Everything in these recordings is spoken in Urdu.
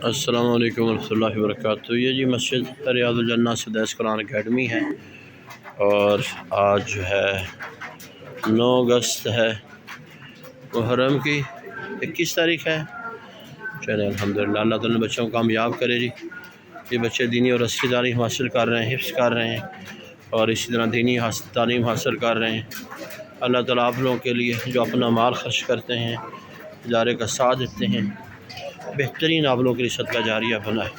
السلام علیکم ورحمۃ اللہ وبرکاتہ۔ یہ جی مسجد ریاض الجنہ سدیس قرآن اکیڈمی ہے، اور آج جو ہے 9 اگست ہے، محرم کی 21 تاریخ ہے۔ چلے الحمدللہ، اللہ تعالیٰ نے بچوں کو کامیاب کرے جی۔ یہ بچے دینی اور عصری تعلیم حاصل کر رہے ہیں، حفظ کر رہے ہیں، اور اسی طرح دینی تعلیم حاصل کر رہے ہیں۔ اللہ تعالیٰ آپ لوگوں کے لیے جو اپنا مال خرچ کرتے ہیں، ادارے کا ساتھ دیتے ہیں، بہترین آپ لوگوں کے لیے صدقہ جاریہ بنائے۔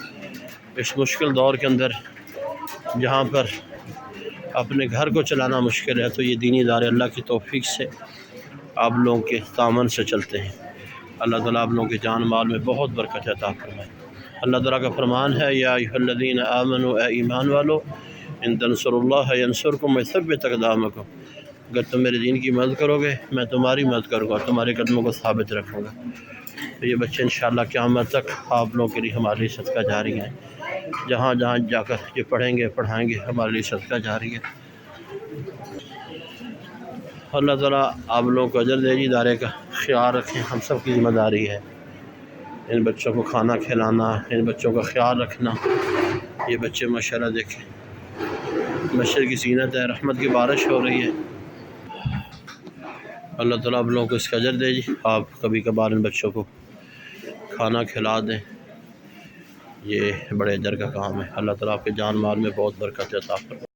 اس مشکل دور کے اندر جہاں پر اپنے گھر کو چلانا مشکل ہے، تو یہ دینی ادارے اللہ کی توفیق سے آپ لوگوں کے تعاون سے چلتے ہیں۔ اللہ تعالیٰ آپ لوگوں کے جان مال میں بہت برکت عطا فرمائے۔ اللہ تعالیٰ کا فرمان ہے، یا ایھا الذین آمنوا، اے ایمان والو، ان تنصروا اللہ ینصرکم ویثبت اقدامکم، اگر تم میرے دین کی مدد کرو گے، میں تمہاری مدد کروں گا، تمہارے قدموں کو ثابت رکھوں گا۔ تو یہ بچے انشاءاللہ قیامت تک آپ لوگوں کے لیے ہمارے لیے صدقہ جاری ہیں۔ جہاں جہاں جا کر یہ پڑھیں گے پڑھائیں گے، ہمارے لیے صدقہ جاری ہے۔ اللہ تعالیٰ آپ لوگوں کو اجر دے جی، ادارے کا خیال رکھیں، ہم سب کی ذمہ داری ہے ان بچوں کو کھانا کھلانا، ان بچوں کا خیال رکھنا۔ یہ بچے ماشاءاللہ دیکھیں، مسجد کی زینت ہے، رحمت کی بارش ہو رہی ہے۔ اللہ تعالیٰ آپ لوگوں کو اس کا اجر دے جی۔ آپ کبھی کبھار ان بچوں کو کھانا کھلا دیں، یہ بڑے اجر کا کام ہے۔ اللہ تعالیٰ آپ کے جان مال میں بہت برکت عطا فرمائے۔